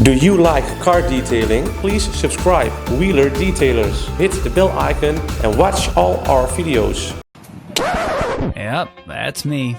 Do you like car detailing? Please subscribe Wheeler Detailers, hit the bell icon and watch all our videos. Yep, that's me.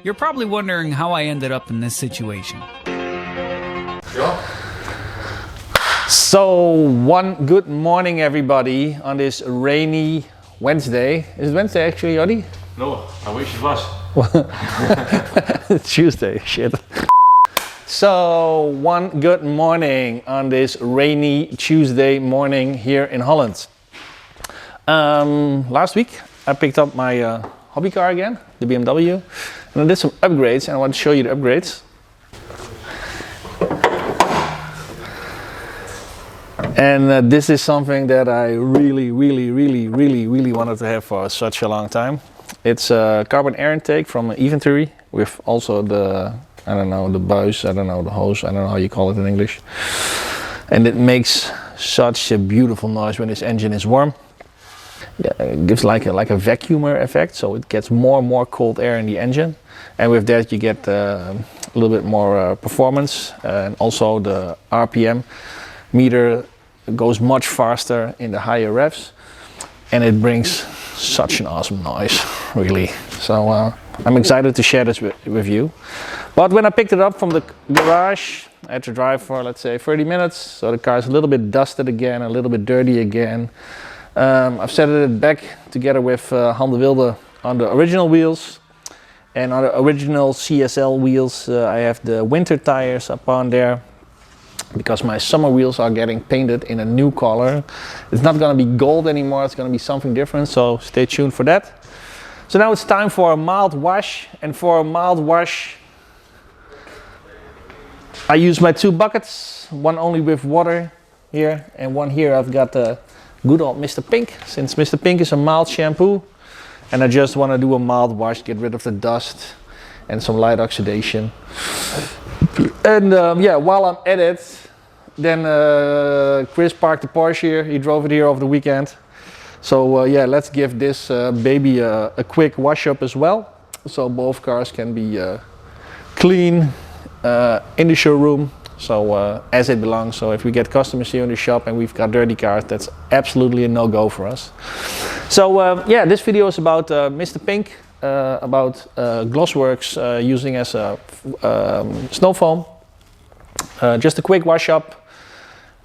You're probably wondering how I ended up in this situation. So, one good morning everybody on this rainy Wednesday. Is it Wednesday actually, Jody? No, I wish it was. Tuesday, shit. So, one good morning on this rainy Tuesday morning here in Holland. Last week I picked up my hobby car again, the BMW, and I did some upgrades and I want to show you the upgrades. And this is something that I really wanted to have for such a long time. It's a carbon air intake from E92 with also the, I don't know, the buis, I don't know, the hose, I don't know how you call it in English. And it makes such a beautiful noise when this engine is warm. It gives like a vacuumer effect, so it gets more and more cold air in the engine. And with that you get a little bit more performance, and also the RPM meter goes much faster in the higher revs, and it brings such an awesome noise, really. So I'm excited to share this with you. But when I picked it up from the garage, I had to drive for, let's say, 30 minutes, so the car is a little bit dusted again, a little bit dirty again. I've set it back together with Han de Wilde on the original wheels, and on the original CSL wheels I have the winter tires up on there, because my summer wheels are getting painted in a new color. It's not going to be gold anymore, it's going to be something different, so stay tuned for that. So now it's time for a mild wash, and for a mild wash I use my two buckets, one only with water here, and one here I've got the good old Mr Pink, since Mr Pink is a mild shampoo, and I just want to do a mild wash, get rid of the dust and some light oxidation. And yeah, while I'm at it, then Chris parked the Porsche here, he drove it here over the weekend. So yeah, let's give this baby a quick wash up as well, so both cars can be clean in the showroom, so as it belongs. So if we get customers here in the shop and we've got dirty cars, that's absolutely a no-go for us. So yeah, this video is about Mr Pink, about GlossWorkz using as a snow foam. Just a quick wash up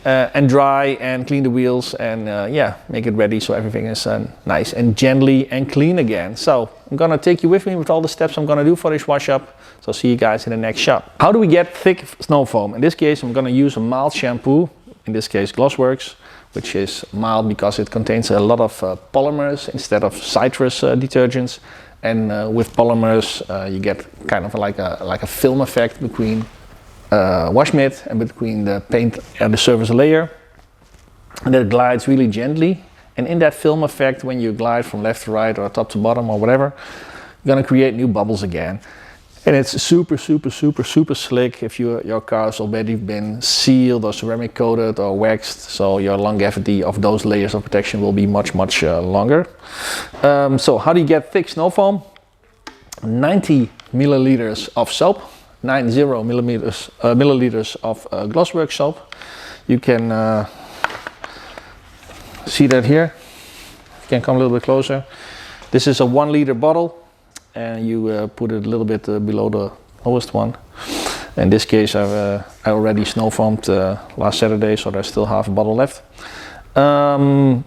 and dry and clean the wheels, and yeah, make it ready so everything is nice and gently and clean again. So I'm gonna take you with me with all the steps I'm gonna do for this wash up. So see you guys in the next shot. How do we get thick snow foam? In this case I'm gonna use a mild shampoo, in this case GlossWorkz, which is mild because it contains a lot of polymers instead of citrus detergents. And with polymers you get kind of like a film effect between wash mitt and between the paint and the surface layer, and it glides really gently. And in that film effect, when you glide from left to right or top to bottom or whatever, you're gonna create new bubbles again. And it's super slick if your car has already been sealed or ceramic coated or waxed, so your longevity of those layers of protection will be much longer. So how do you get thick snow foam? 90 milliliters of soap, 90 milliliters of GlossWorkz soap. You can see that here. You can come a little bit closer. This is a 1 liter bottle, and you put it a little bit below the lowest one. In this case I already snow foamed last Saturday, so there's still half a bottle left. Then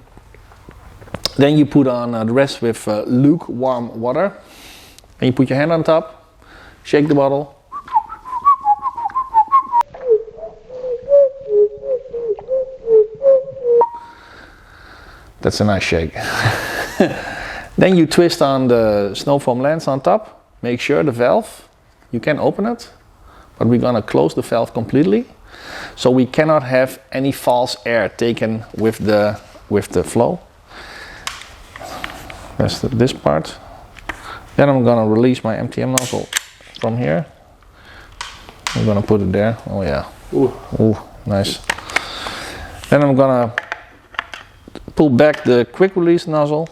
you put on the rest with lukewarm water, and you put your hand on top, shake the bottle. That's a nice shake. Then you twist on the snow foam lens on top. Make sure the valve, you can open it, but we're gonna close the valve completely, so we cannot have any false air taken with the flow. That's this part. Then I'm gonna release my MTM nozzle from here. I'm gonna put it there. Oh yeah. Ooh, nice. Then I'm gonna pull back the quick release nozzle.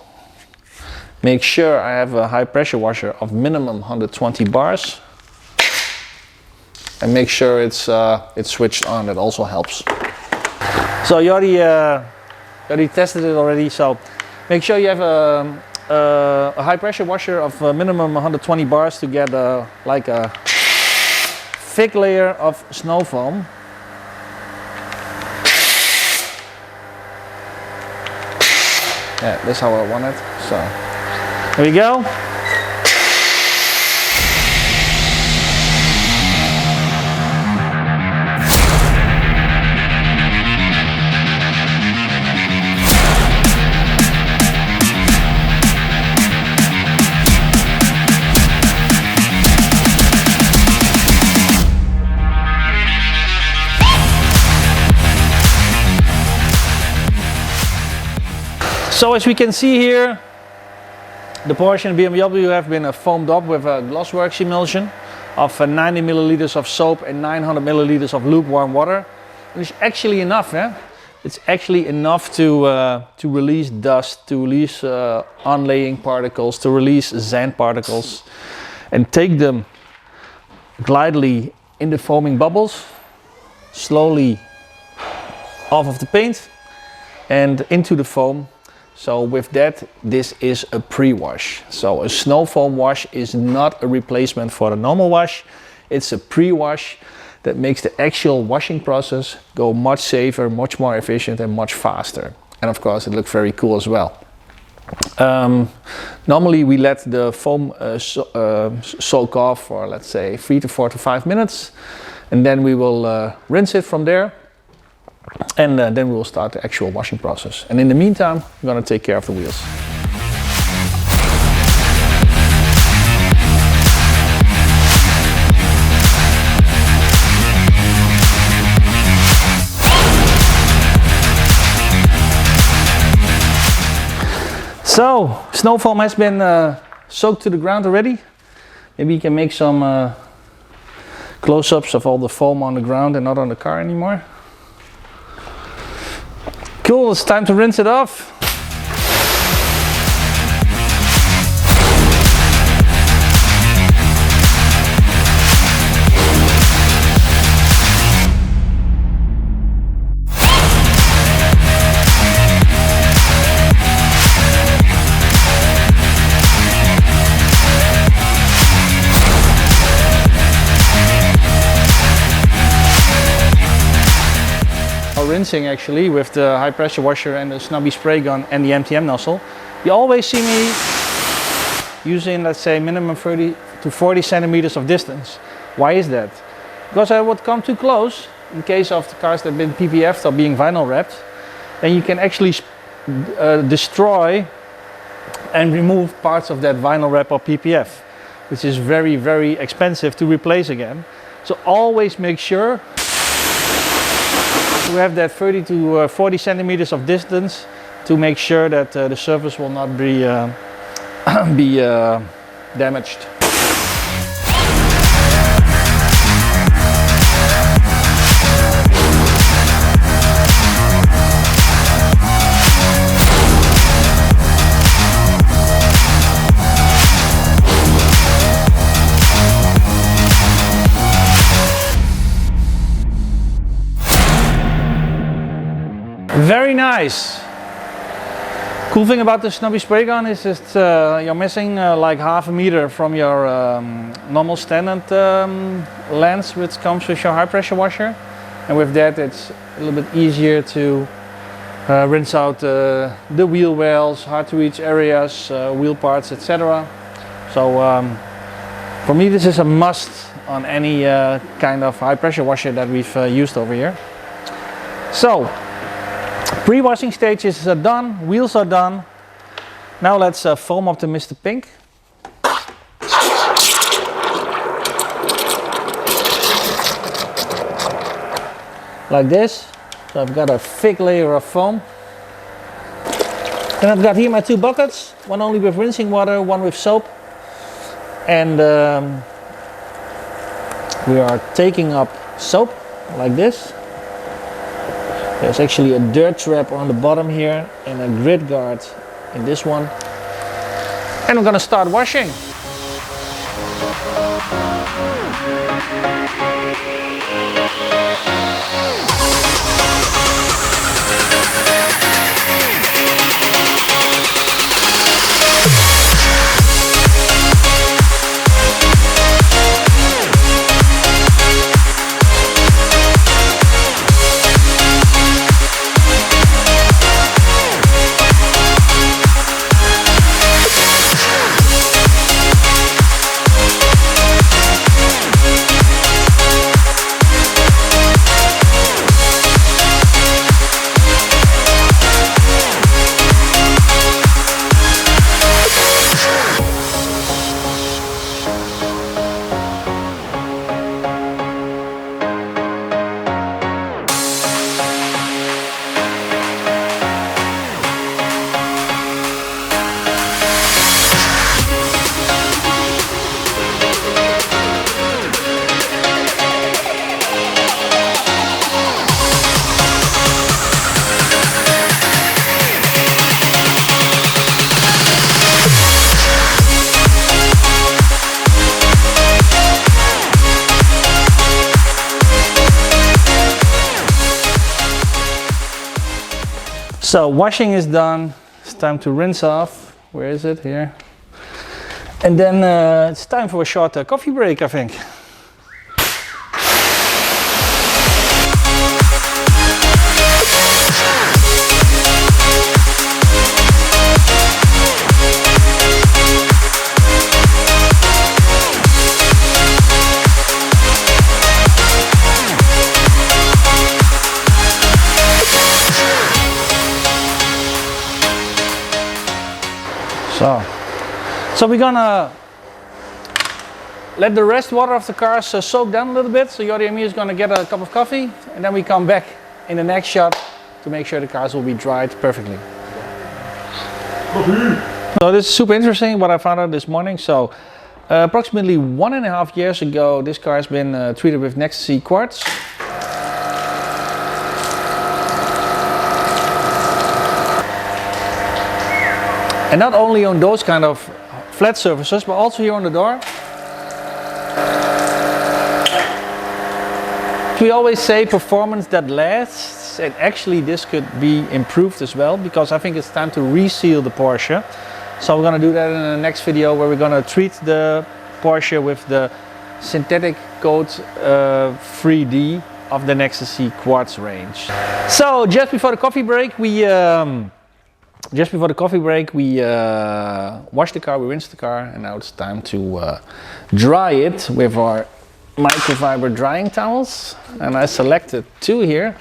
Make sure I have a high pressure washer of minimum 120 bars. and make sure it's switched on. That also helps. So you already tested it already, so make sure you have a high pressure washer of minimum 120 bars to get like a thick layer of snow foam. Yeah, that's how I want it. So here we go. So as we can see here, the Porsche and BMW have been foamed up with a GlossWorkz emulsion of 90 milliliters of soap and 900 milliliters of lukewarm water. And it's actually enough, eh? It's actually enough to release dust, to release unlaying particles, to release sand particles, and take them glidely in the foaming bubbles, slowly off of the paint and into the foam. So with that, this is a pre-wash. So a snow foam wash is not a replacement for a normal wash. It's a pre-wash that makes the actual washing process go much safer, much more efficient and much faster. And of course it looks very cool as well. Normally we let the foam soak off for, let's say, 3 to 4 to 5 minutes. And then we will rinse it from there. And then we will start the actual washing process. And in the meantime, we're going to take care of the wheels. So, snow foam has been soaked to the ground already. Maybe you can make some close-ups of all the foam on the ground and not on the car anymore. Cool, it's time to rinse it off. Rinsing actually with the high pressure washer and the Snubby Spray Gun and the MTM nozzle. You always see me using, let's say, minimum 30 to 40 centimeters of distance. Why is that? Because I would come too close in case of the cars that have been PPF'd or being vinyl wrapped. Then you can actually destroy and remove parts of that vinyl wrap or PPF, which is very, very expensive to replace again. So always make sure to have that 30 to 40 centimeters of distance to make sure that the surface will not be, damaged. Very nice. Cool thing about the Snubby Spray Gun is that you're missing like half a meter from your normal standard lens which comes with your high pressure washer, and with that it's a little bit easier to rinse out the wheel wells, hard to reach areas, wheel parts, etc. So for me this is a must on any kind of high pressure washer that we've used over here. So pre-washing stages are done, wheels are done. Now let's foam up the Mr. Pink. Like this. So I've got a thick layer of foam. Then I've got here my two buckets, one only with rinsing water, one with soap. And we are taking up soap like this. There's actually a dirt trap on the bottom here and a grit guard in this one. And I'm gonna start washing. So washing is done. It's time to rinse off. Where is it? Here. And then it's time for a short coffee break, I think. So we're gonna let the rest water of the cars soak down a little bit. So Jordi and me is gonna get a cup of coffee, and then we come back in the next shot to make sure the cars will be dried perfectly. So this is super interesting what I found out this morning. So approximately 1.5 years ago, this car has been treated with Ecstasy quartz. And not only on those kind of flat surfaces, but also here on the door. We always say performance that lasts, and actually this could be improved as well, because I think it's time to reseal the Porsche. So we're gonna do that in the next video, where we're gonna treat the Porsche with the synthetic coat 3D of the Ecstasy quartz range. So just before the coffee break, we washed the car, we rinsed the car, and now it's time to dry it with our microfiber drying towels. And I selected 2 here.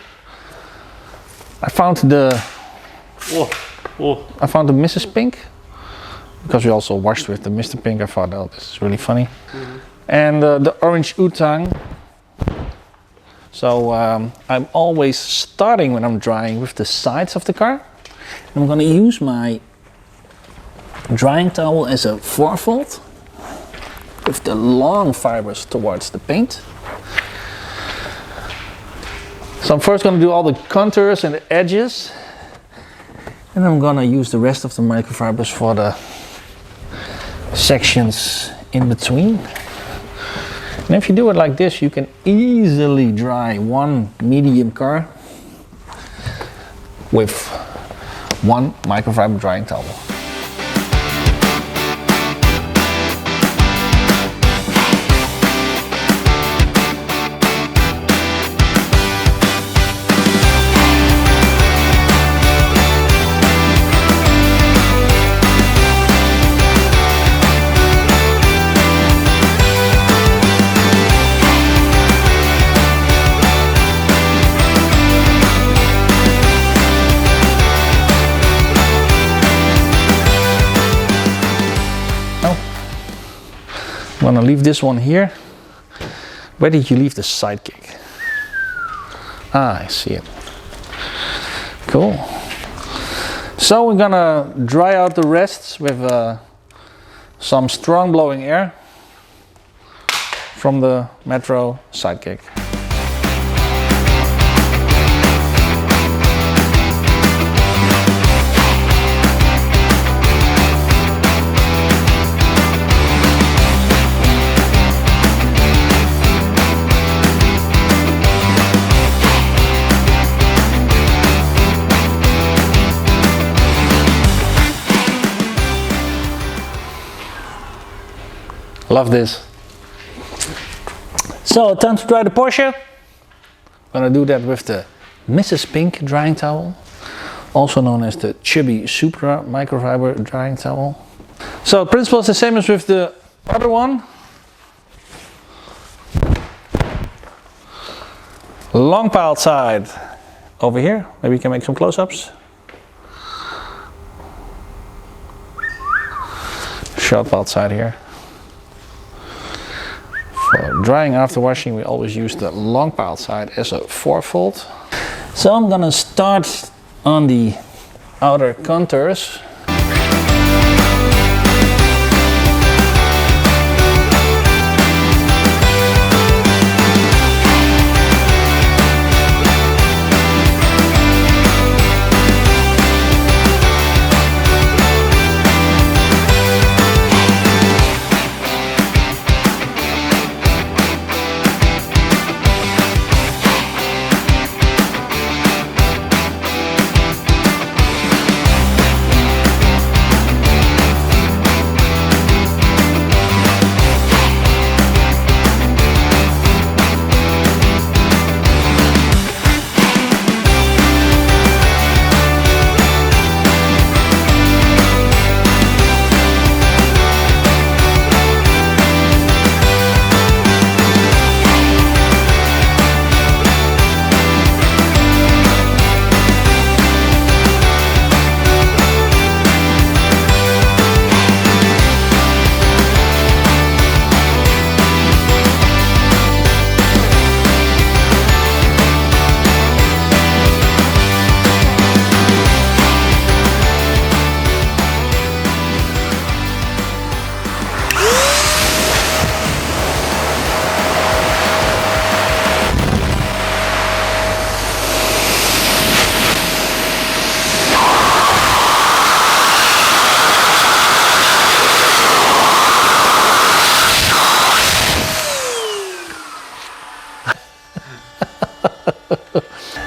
I found the Mrs Pink, because we also washed with the Mr Pink. I thought, oh, this is really funny. And the OrangeUtan. So I'm always starting when I'm drying with the sides of the car. I'm going to use my drying towel as a 4-fold with the long fibers towards the paint. So I'm first going to do all the contours and the edges, and I'm going to use the rest of the microfibers for the sections in between. And if you do it like this, you can easily dry one medium car with one microfiber drying towel. I'm gonna leave this one here. Where did you leave the Sidekick? Ah, I see it. Cool. So we're gonna dry out the rests with some strong blowing air from the Metro Sidekick. Love this. So time to dry the Porsche. I'm gonna do that with the Mrs Pink drying towel, also known as the Chubby Supra Microfiber drying towel. So the principle is the same as with the other one. Long piled side over here. Maybe you can make some close-ups. Short piled side here. For drying after washing, we always use the long piled side as a 4-fold. So I'm gonna start on the outer contours.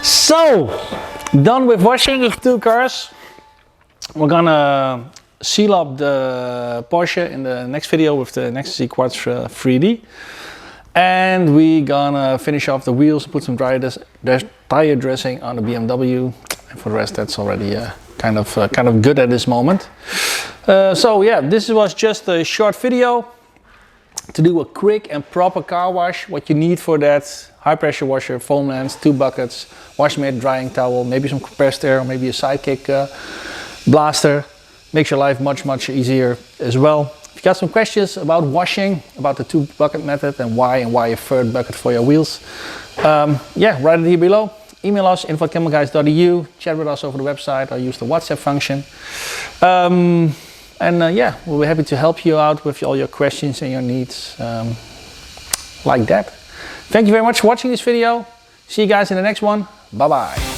So, done with washing the two cars. We're gonna seal up the Porsche in the next video with the Nexus Quartz 3D. And we're gonna finish off the wheels, put some tire dressing on the BMW. And for the rest, that's already kind of good at this moment. So yeah, this was just a short video to do a quick and proper car wash. What you need for that: high pressure washer, foam lens, 2 buckets, wash mitt, drying towel, maybe some compressed air, or maybe a Sidekick blaster. Makes your life much easier as well. If you got some questions about washing, about the 2 bucket method and why a third bucket for your wheels, yeah, write it here below. Email us info@Chemicalguys.Eu, chat with us over the website, or use the WhatsApp function. Yeah, we'll be happy to help you out with all your questions and your needs like that. Thank you very much for watching this video. See you guys in the next one. Bye bye.